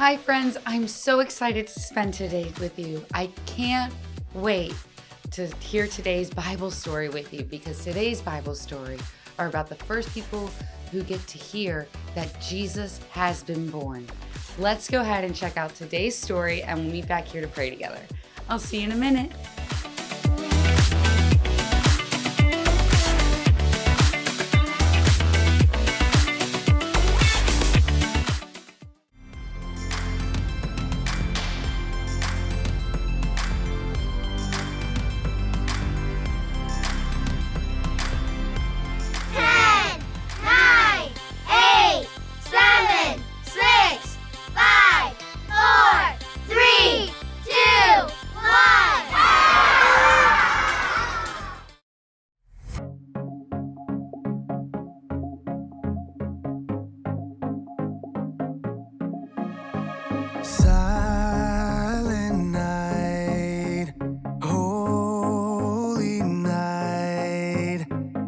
Hi friends, I'm so excited to spend today with you. I can't wait to hear today's Bible story with you because today's Bible story are about the first people who get to hear that Jesus has been born. Let's go ahead and check out today's story and we'll meet back here to pray together. I'll see you in a minute. Silent night, holy night,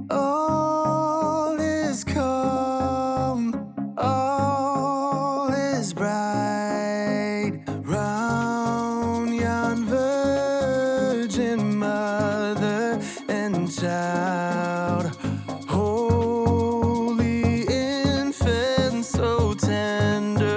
all is calm, all is bright, round yon virgin mother and child, holy infant so tender.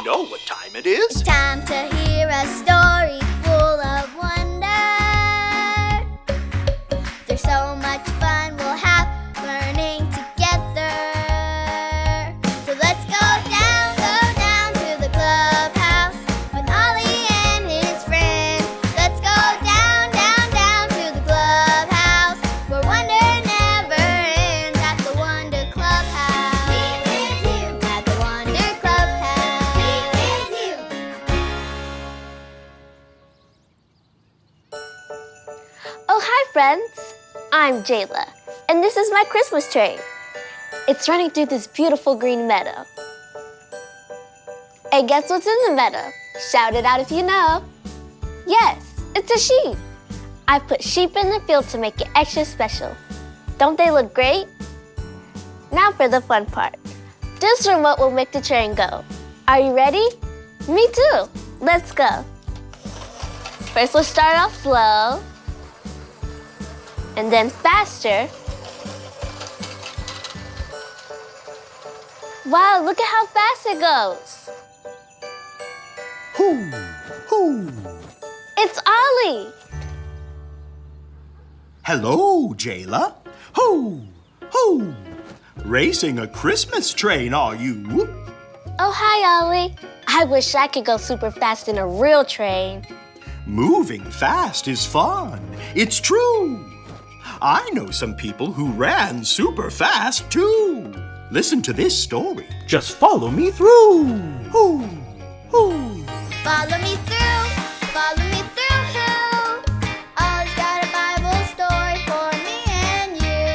You know what time it is? It's time to hear a story full of wonder. There's so much fun we'll have learning together. So let's go down to the clubhouse with Ollie and his friends. Let's go down to the clubhouse where wonder never ends at the Wonder Clubhouse. At the Wonder Clubhouse. Oh, hi friends! I'm Jayla, and this is my Christmas tree. It's running through this beautiful green meadow. Hey, guess what's in the meadow? Shout it out if you know. Yes, it's a sheep. I put sheep in the field to make it extra special. Don't they look great? Now for the fun part. This remote will make the train go. Are you ready? Me too. Let's go. First, we'll start off slow, and then faster. Wow, look at how fast it goes. Hoo, hoo. It's Ollie. Hello, Jayla. Hoo, hoo. Racing a Christmas train, are you? Oh, hi, Ollie. I wish I could go super fast in a real train. Moving fast is fun. It's true. I know some people who ran super fast, too. Listen to this story. Just follow me through. Hoo, hoo. Follow me through, follow me through, who? Ollie's got a Bible story for me and you.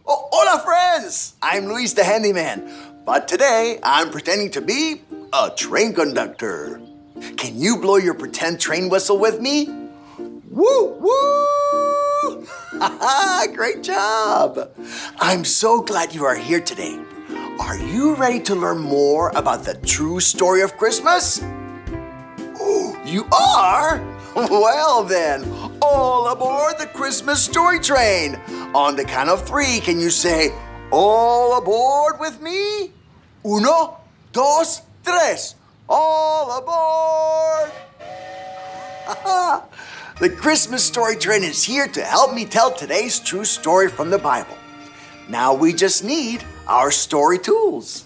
Oh, hola, friends! I'm Luis the Handyman, but today I'm pretending to be a train conductor. Can you blow your pretend train whistle with me? Woo, woo! Great job! I'm so glad you are here today. Are you ready to learn more about the true story of Christmas? Oh, you are? Well then, all aboard the Christmas story train. On the count of 3, can you say, all aboard with me? 1, 2, 3. All aboard! The Christmas story train is here to help me tell today's true story from the Bible. Now we just need our story tools.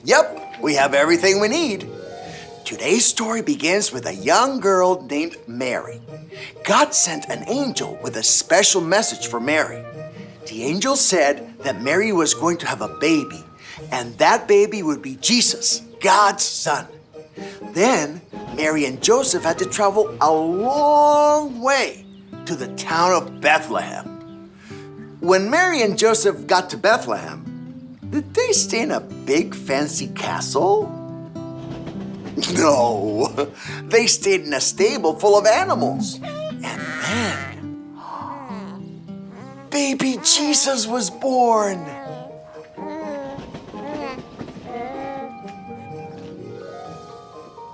Yep, we have everything we need. Today's story begins with a young girl named Mary. God sent an angel with a special message for Mary. The angel said that Mary was going to have a baby, and that baby would be Jesus, God's son. Then Mary and Joseph had to travel a long way to the town of Bethlehem. When Mary and Joseph got to Bethlehem, did they stay in a big fancy castle? No, they stayed in a stable full of animals. And then, baby Jesus was born.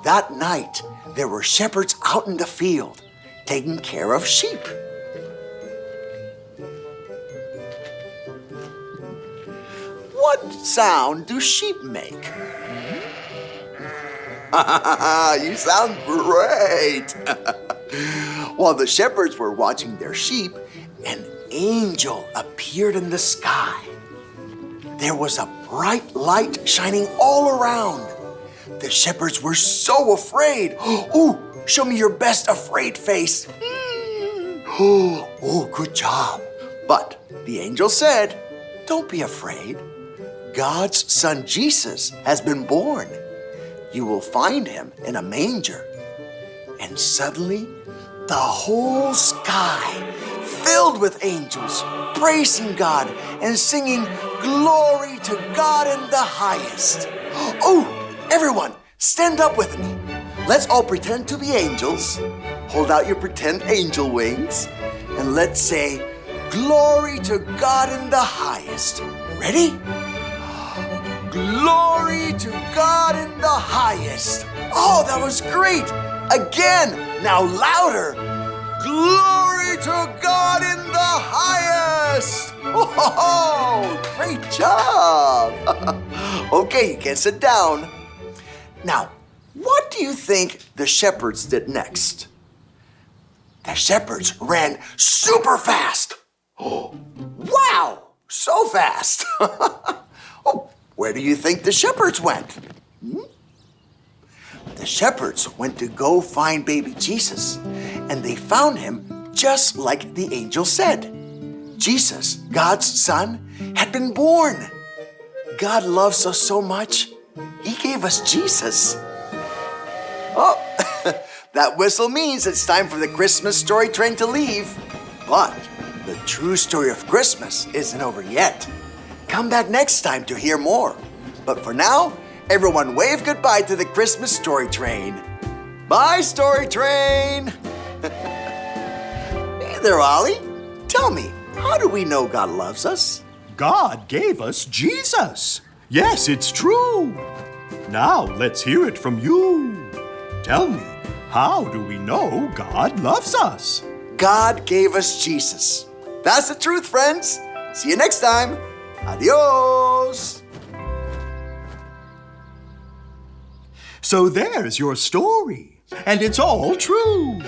That night, there were shepherds out in the field, taking care of sheep. What sound do sheep make? You sound great! While the shepherds were watching their sheep, an angel appeared in the sky. There was a bright light shining all around. The shepherds were so afraid. Oh, show me your best afraid face. Oh, good job. But the angel said, don't be afraid. God's son Jesus has been born. You will find him in a manger. And suddenly, the whole sky filled with angels, praising God and singing, glory to God in the highest. Oh, everyone, stand up with me. Let's all pretend to be angels. Hold out your pretend angel wings. And let's say, glory to God in the highest. Ready? Glory to God in the highest. Oh, that was great. Again, now louder. Glory to God in the highest. Oh, great job. Okay, you can sit down. Now, what do you think the shepherds did next? The shepherds ran super fast. Oh, wow, so fast. Oh, where do you think the shepherds went? The shepherds went to go find baby Jesus, and they found him just like the angel said. Jesus, God's son, had been born. God loves us so much, he gave us Jesus. Oh, that whistle means it's time for the Christmas story train to leave. But the true story of Christmas isn't over yet. Come back next time to hear more. But for now, everyone wave goodbye to the Christmas story train. Bye, Story Train! Hey there, Ollie. Tell me, how do we know God loves us? God gave us Jesus. Yes, it's true. Now let's hear it from you. Tell me, how do we know God loves us? God gave us Jesus. That's the truth, friends. See you next time. Adios. So there's your story, and it's all true.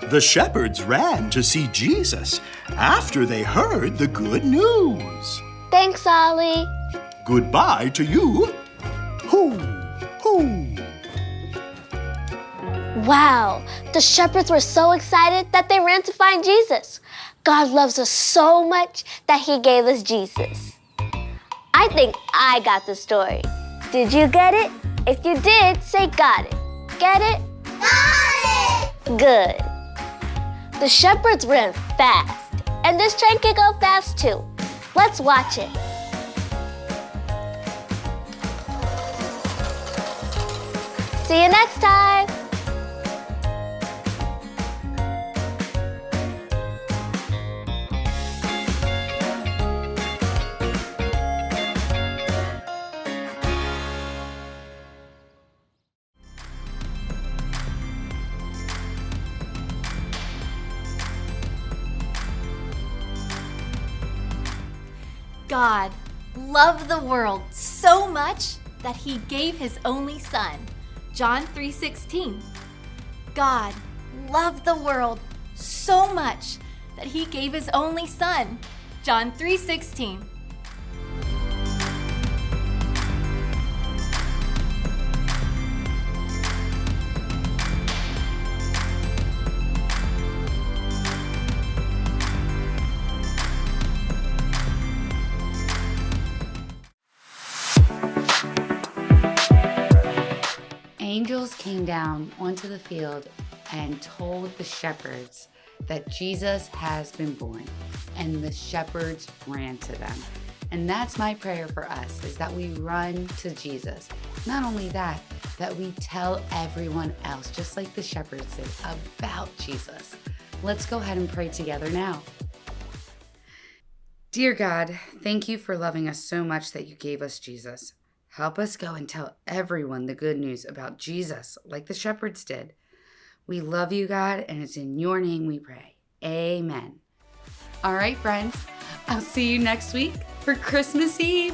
The shepherds ran to see Jesus after they heard the good news. Thanks, Ollie. Goodbye to you. Hoo, hoo. Wow, the shepherds were so excited that they ran to find Jesus. God loves us so much that he gave us Jesus. I think I got the story. Did you get it? If you did, say got it. Get it? Got it! Good. The shepherds ran fast, and this train can go fast too. Let's watch it. See you next time. God loved the world so much that he gave his only son. John 3:16. God loved the world so much that he gave his only son. John 3:16. Angels came down onto the field and told the shepherds that Jesus has been born, and the shepherds ran to them. And that's my prayer for us, is that we run to Jesus. Not only that, that we tell everyone else, just like the shepherds did, about Jesus. Let's go ahead and pray together now. Dear God, thank you for loving us so much that you gave us Jesus. Help us go and tell everyone the good news about Jesus, like the shepherds did. We love you, God, and it's in your name we pray. Amen. All right, friends, I'll see you next week for Christmas Eve.